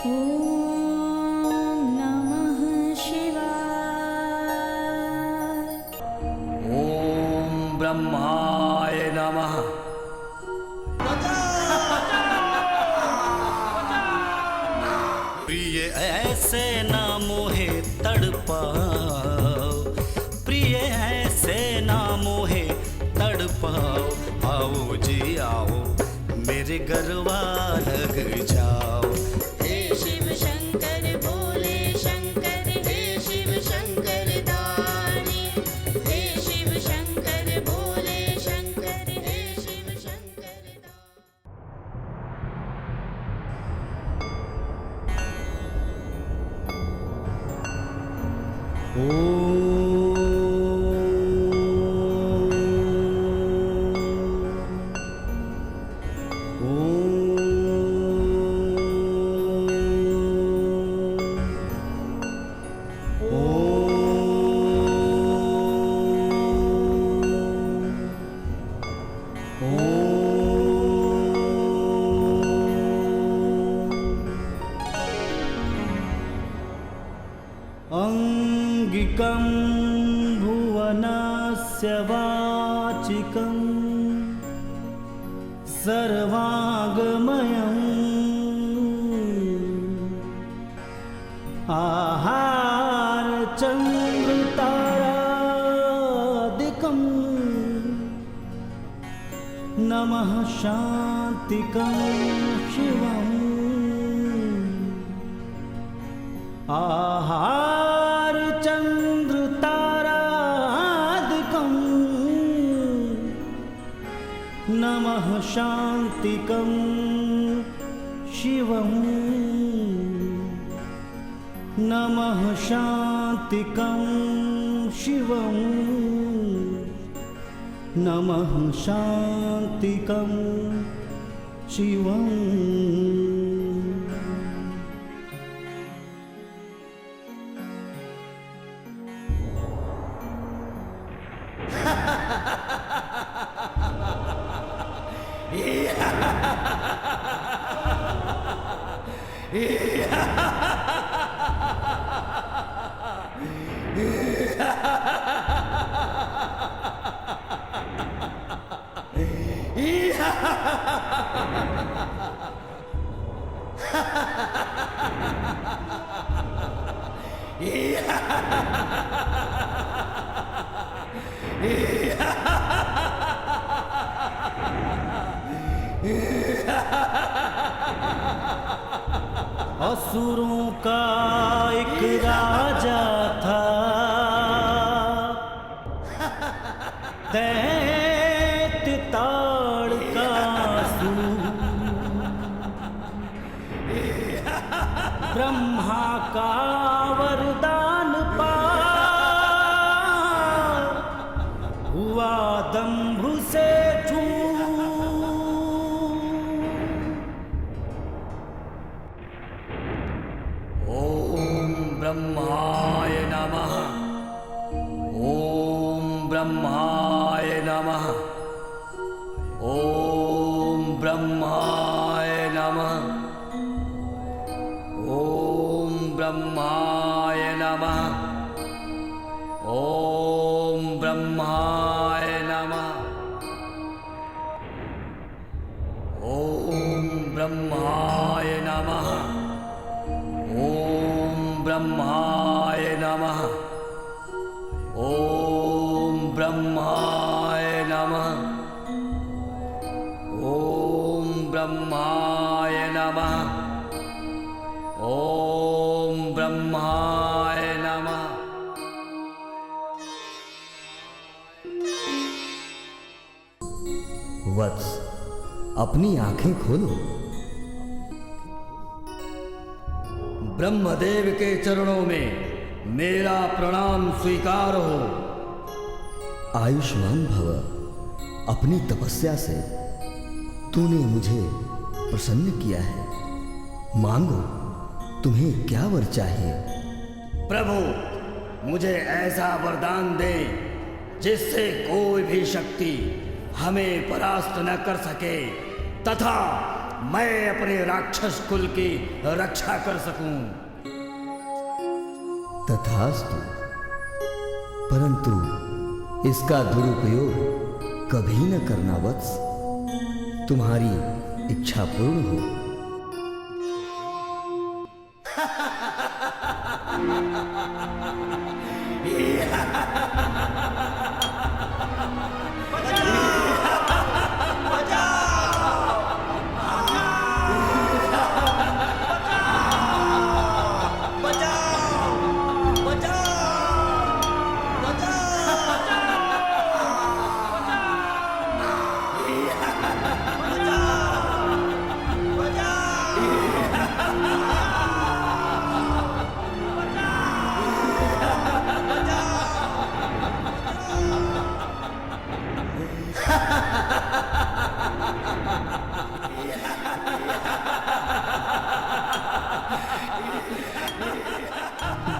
ॐ नमः शिवाय। ॐ ब्रह्माय नमः। प्रिय ऐसे ना मोहे तड़पाओ, प्रिय ऐसे ना मोहे तड़पाओ। आओ जी आओ, मेरे गरबा लग जाओ। हे शिव शंकर भोले शंकर, हे शिव शंकर दानी। हे शिव शंकर भोले शंकर, हे शिव शंकर दानी। अंगिकं भुवनस्य वाचिकं सर्वागमयम् आहारचन्द्रतारादिकं नमः शान्तिकं शिवम्। आहारचन्द्रतारादिकं नमः शान्तिकं शिवम्। नमः शान्तिकं शिवम्। नमः शान्तिकं शिवम्। असुरों का एक राजा था, दैत्य ताड़कासुर। ब्रह्मा का वरदान पा हुआ दंभ से चूर। ओम ब्रह्माय नमः। ओम ब्रह्माय नमः। ओम ब्रह्माय नमः। ओम ब्रह्माय नमः। ओम ब्रह्माय नमः। ओम ब्रह्माय नमः। ओम ब्रह्माय नमः। ओम ब्रह्माय नमः। ओम ब्रह्माय नमः। ओम ब्रह्माय नमः। वत्स, अपनी आंखें खोलो। ब्रह्मदेव के चरणों में मेरा प्रणाम स्वीकार हो। आयुष्मान भव। अपनी तपस्या से तूने मुझे प्रसन्न किया है। मांगो, तुम्हें क्या वर चाहिए? प्रभु, मुझे ऐसा वरदान दे जिससे कोई भी शक्ति हमें परास्त न कर सके तथा मैं अपने राक्षस कुल की रक्षा कर सकूं। तथास्तु, परंतु इसका दुरुपयोग कभी न करना वत्स। तुम्हारी इच्छा पूर्ण हो।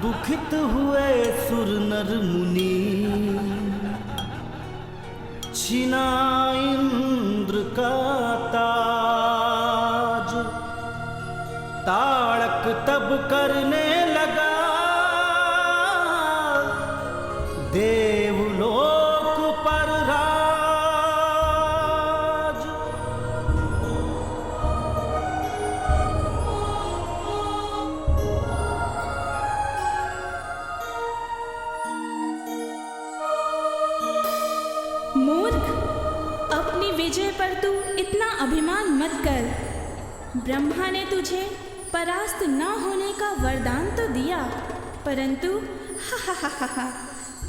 दुखित हुए सुर नर मुनि, छिना इंद्र का ताज। ताड़क तब करने लगा देवलोक पर राज। मूर्ख, अपनी विजय पर तू इतना अभिमान मत कर। ब्रह्मा ने तुझे परास्त न होने का वरदान तो दिया, परंतु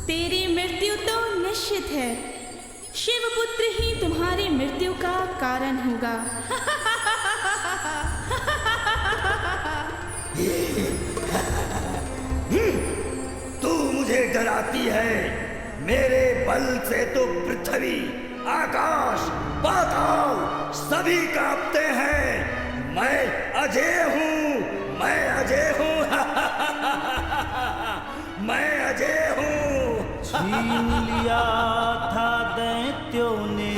तेरी मृत्यु तो निश्चित है। शिवपुत्र ही तुम्हारी मृत्यु का कारण होगा। तू मुझे डराती है। मेरे बल से तो पृथ्वी, आकाश, पाताल सभी कांपते हैं। मैं अजय हूँ, मैं अजय हूँ। मैं अजय हूँ। छीन लिया था दैत्यों ने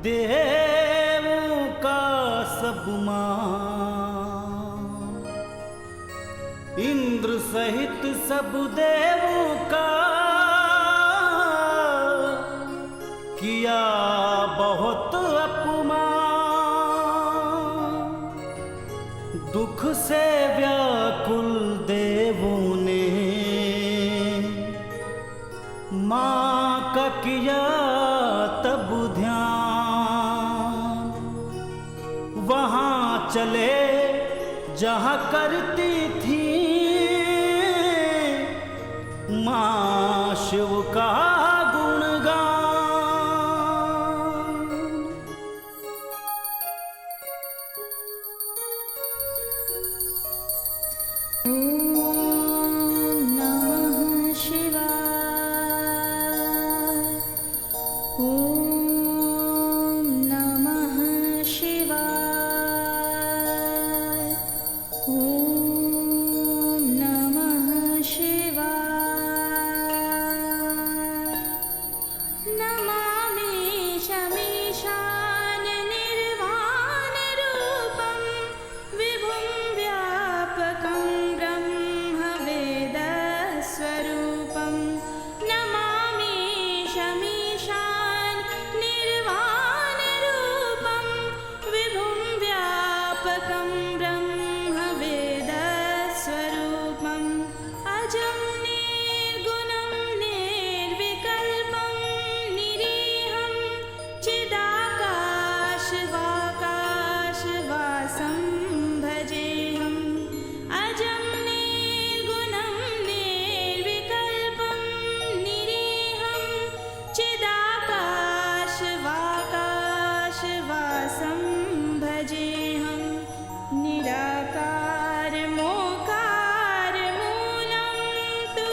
देवों का सब मान। इंद्र सहित सब देवों का किया बहुत अपमान। दुख से व्याकुल देवों ने मां का किया तब ध्यान। वहां चले जहां करती थी मां शिव का गुणगान। ओम नमः शिवाय। ओम नमः शिवाय। ओम नमः शिवाय। नमामि शमीशान निर्वाण रूपं विभुं व्यापकं ब्रह्म वेदस्वरूपं। नमामि शमीशान निर्वाण रूपं विभुं व्यापकं ब्रह्म वेदस्वरूपम्। अजं निर्गुणं निर्विकल्पं निरीहं चिदाकाशवाकाशवासं भजेऽहम्। अजं निर्गुणं निर्विकल्पं निरीहं चिदाकाशवाकाशवासं भजेऽहम्। निराकारमोकारमूलं तु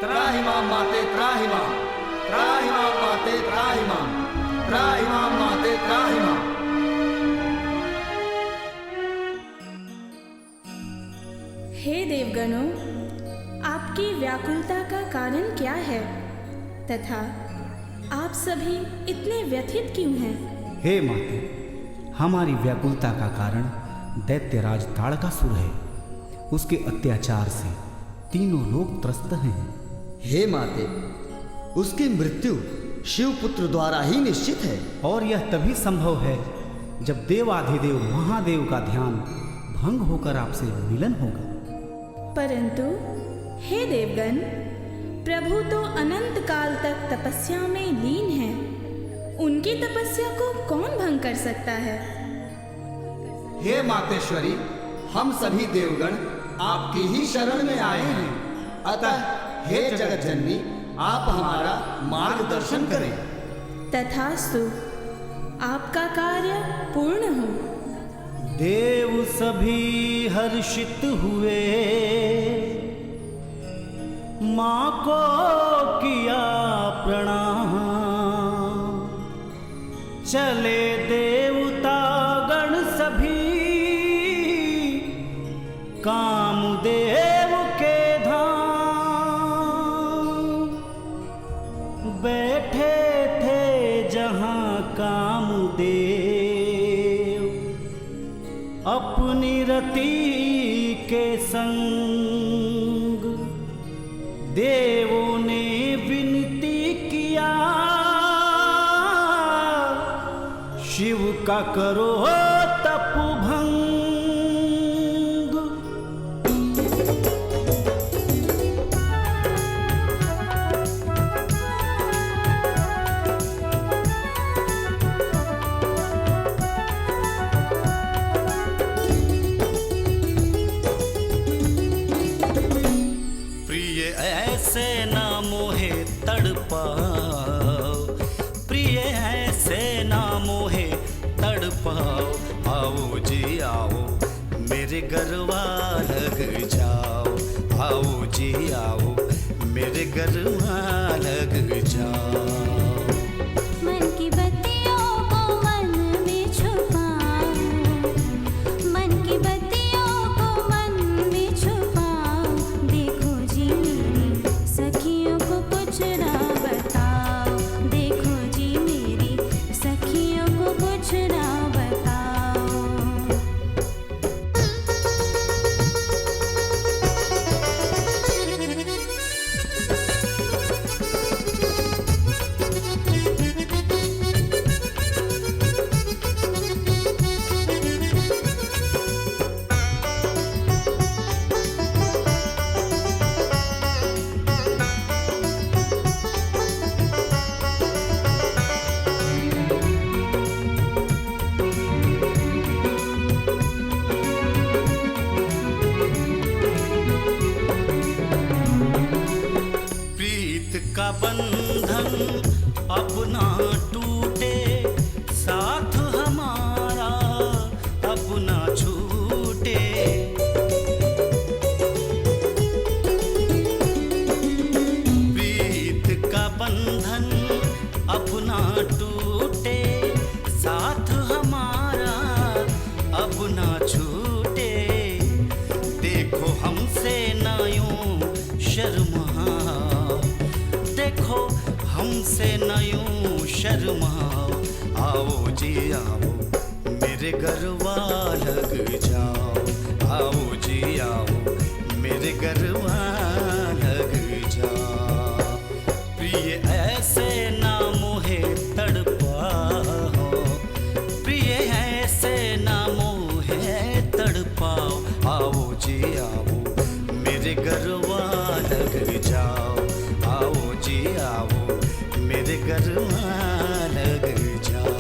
त्राहिमाम माते त्राहिमाम, त्राहिमाम माते त्राहिमाम, त्राहिमाम माते त्राहिमाम। हे देवगणों, आपकी व्याकुलता का कारण क्या है तथा आप सभी इतने व्यथित क्यों हैं? हे माते, हमारी व्याकुलता का कारण दैत्यराज ताड़कासुर है। उसके अत्याचार से तीनों लोग त्रस्त हैं। हे माते, उसकी मृत्यु शिवपुत्र द्वारा ही निश्चित है। और यह तभी संभव है जब देवाधिदेव महादेव का ध्यान भंग होकर आपसे मिलन होगा। परंतु हे देवगण, प्रभु तो अनंत काल तक तपस्या में लीन हैं। उनकी तपस्या को कौन भंग कर सकता है? हे मातेश्वरी, हम सभी देवगण आपकी ही शरण में आए हैं। अतः हे जगत जननी, आप हमारा मार्गदर्शन करें। तथास्तु, आपका कार्य पूर्ण हो। देव सभी हर्षित हुए, माँ को किया प्रणाम। चले देवता गण सभी कामदेव के धाम। बैठे थे जहाँ कामदेव अपनी रति के संग। देवों ने विनती किया, शिव का करो तप भंग। ऐसे ना मोहे तड़पाओ, प्रिय ऐसे ना मोहे तड़पाओ। आओ जी आओ, मेरे गरवा लग जाओ। आओ जी आओ, मेरे गरवा लग जाओ। मन की बत्तियों को मन में छुपाओ, मन की बत्तियों को मन में छुपाओ। देखो जी मेरी सखियों को कुछ ना बताओ, देखो जी मेरी सखियों को कुछ ना बताओ। का बंधन अब ना टूटे, साथ हमारा अब ना छूटे। प्रीत का बंधन अब ना टूटे, साथ हमारा अब ना छूटे। देखो हमसे ना यूं शर्माओ, देखो हमसे न यूं शर्माओ। आओ जी आओ, मेरे गरवा लग जाओ। आओ जी आओ, मेरे गरवा लग जाओ। प्रिय ऐसे ना मोहे तड़पाओ, प्रिय ऐसे ना मोहे तड़पाओ। आओ जी आओ, मेरे गरवा लग जाओ। आओ जी आओ, मेरे गरवा लग जाओ।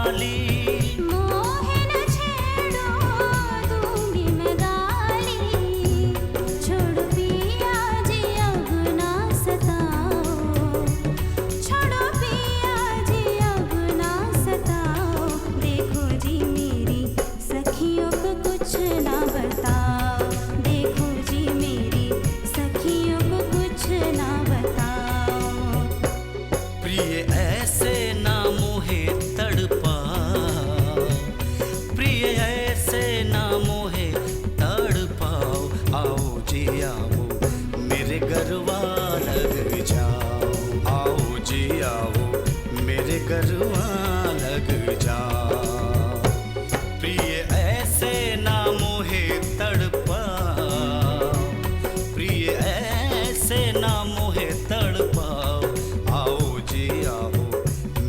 वाली। मोहे न छेड़ो दूंगी मैं गाली, छोड़ो पिया जी अब ना सताओ, छोड़ो पिया जी अब ना सताओ। देखो जी मेरी सखियों को कुछ ना बताओ, देखो जी मेरी सखियों को कुछ ना बताओ। प्रिय ऐसे ना मोहे तड़पाओ, प्रिय ऐसे ना मोहे तड़पाओ। आओ जी आओ मेरे गरबा लग जाओ, आओ जी आओ मेरे गरबा लग जाओ। प्रिय ऐसे ना मोहे तड़पाओ, प्रिय ऐसे ना मोहे तड़पाओ। आओ जी आओ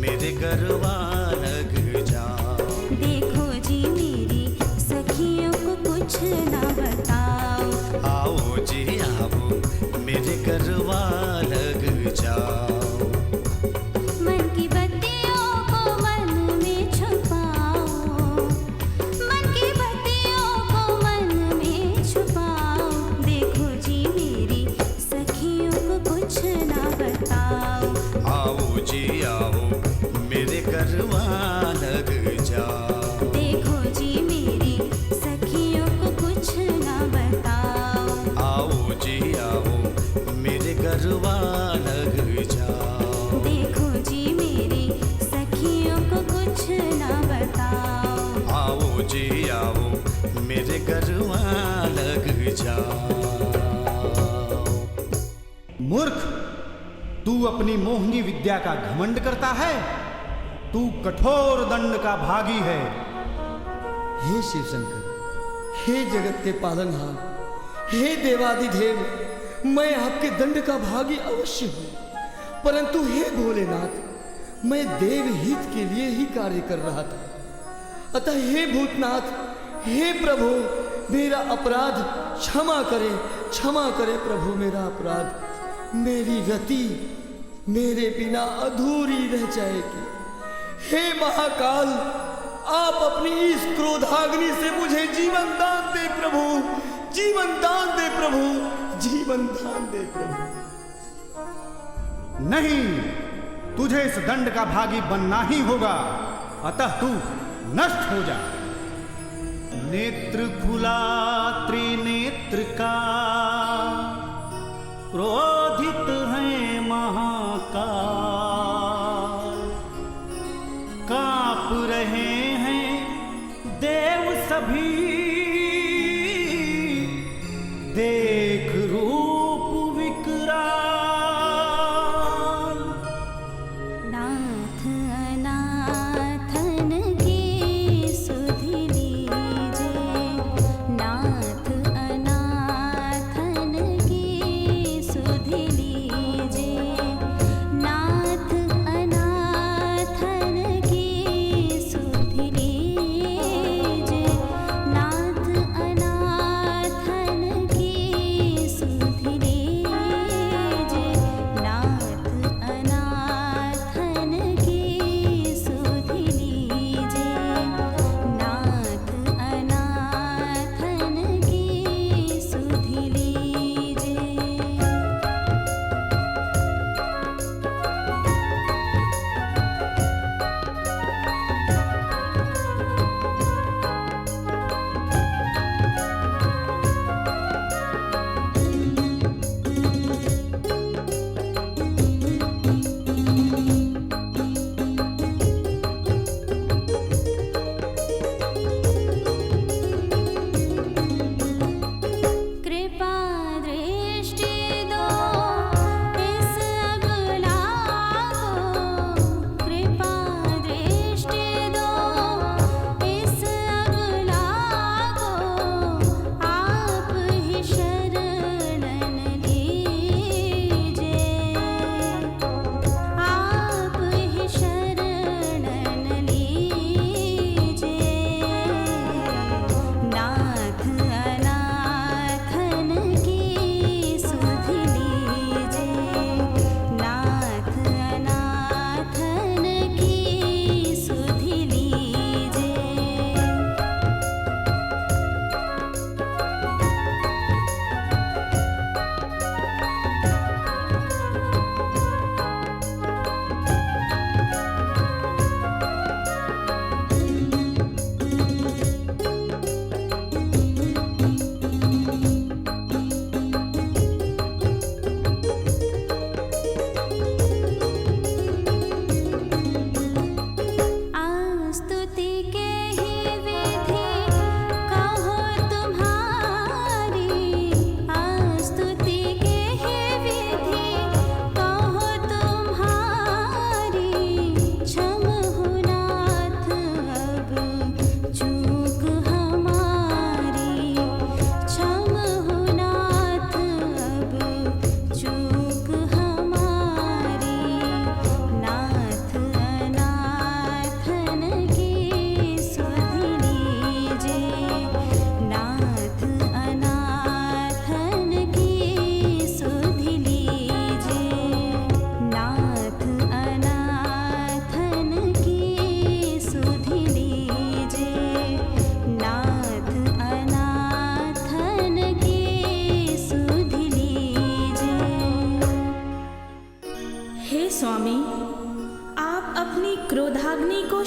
मेरे गरबा लग जाओ। देखो जी मेरी सखियों को कुछ ना बताओ, आओ जी आओ मेरे गरबा लग जाओ। मन की बत्तियों को मन में छुपाओ, मन की बत्तियों को मन में छुपाओ। देखो जी मेरी सखियों को कुछ ना बताओ, आओ जी आओ मेरे गरबा लग जाओ। देखो जी मेरी सखियों को कुछ ना बताओ। आओ जी आओ मेरे गरबा लग जाओ। देखो जी मेरी सखियों को कुछ ना बताओ। आओ जी आओ मेरे गरबा लग जाओ। मूर्ख, तू अपनी मोहनी विद्या का घमंड करता है। तू कठोर दंड का भागी है। हे शिव शंकर, हे जगत के पालनहार, हे देवाधिदेव, मैं आपके दंड का भागी अवश्य हूँ, परंतु हे भोलेनाथ, मैं देव हित के लिए ही कार्य कर रहा था। अतः हे भूतनाथ, हे प्रभु, मेरा अपराध क्षमा करे प्रभु, मेरा अपराध। मेरी रति मेरे बिना अधूरी रह जाएगी। हे महाकाल, आप अपनी इस क्रोधाग्नि से मुझे जीवन दान दे प्रभु, जीवन दान दे प्रभु, जीवन दान दे प्रभु। नहीं, तुझे इस दंड का भागी बनना ही होगा। अतः तू नष्ट हो जा। नेत्र खुला त्रिनेत्र का, क्रोधित है महाकाल। कांप रहे हैं देव सभी, देख रूप विकराल। नाथ अनाथन की सुध लीजे, नाथ अनाथन की सुध लीजे, नाथ अनाथन की सुध लीजे, नाथ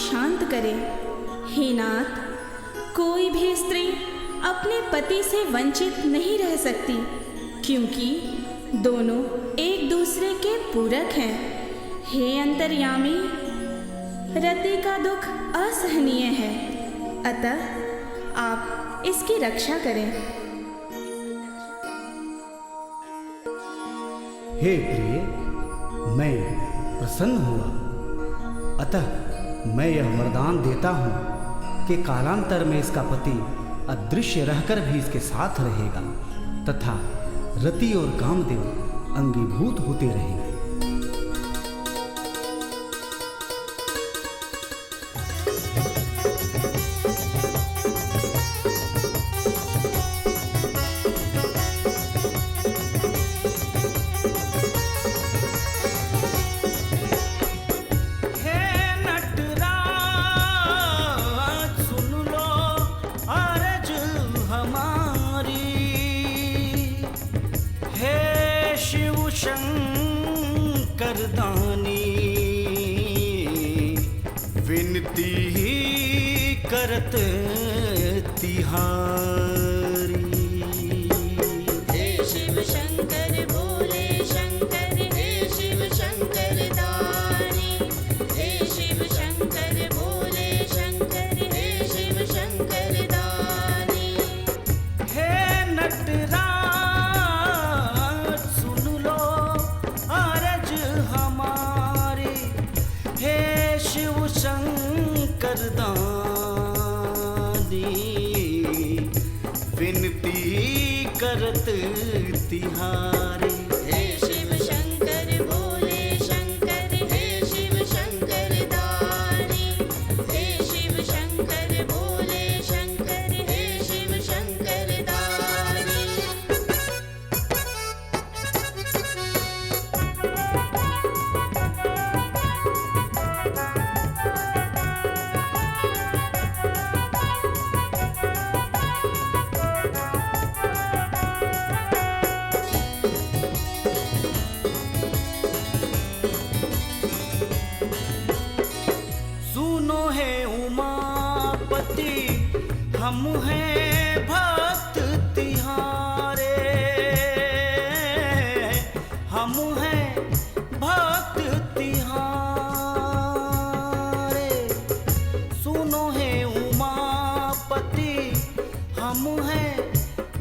शांत करे। हे नाथ, कोई भी स्त्री अपने पति से वंचित नहीं रह सकती, क्योंकि दोनों एक दूसरे के पूरक हैं। हे अंतर्यामी, रति का दुख असहनीय है, अतः आप इसकी रक्षा करें। हे प्रिय, मैं प्रसन्न हुआ, अतः मैं यह वरदान देता हूँ कि कालांतर में इसका पति अदृश्य रहकर भी इसके साथ रहेगा तथा रति और कामदेव अंगीभूत होते रहेंगे। विनती करत तिहारी। हे शिव शंकर भोले शंकर, हे शिव शंकर दानी। हे शिव शंकर भोले शंकर, हे शिव शंकर दानी। हे नटराज सुन लो अरज हमारी। हे शिव शंकर दानी, विनती करत तिहारी। हे शिव शंकर भोले शंकर, हे शिव शंकर दानी। हे शिव शंकर भोले शंकर, हे शिव शंकर दानी। सुनो हे उमापति, हम हैं भक्त तिहारे। हम हैं भक्त तिहारे। सुनो हे उमापति, हम हैं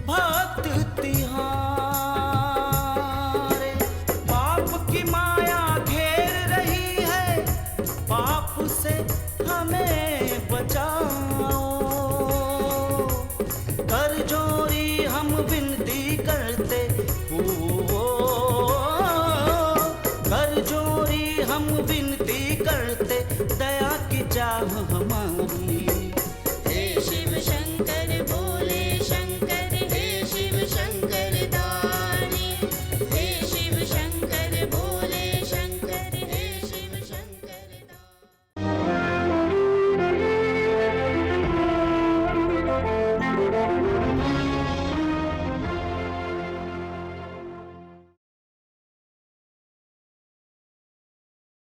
भक्त तिहारे। पाप की माया घेर रही है, पाप से हमें बचाओ। कर जोरी हम विनती करते हो, कर जोरी हम विनती करते, दया की चाह हमारी।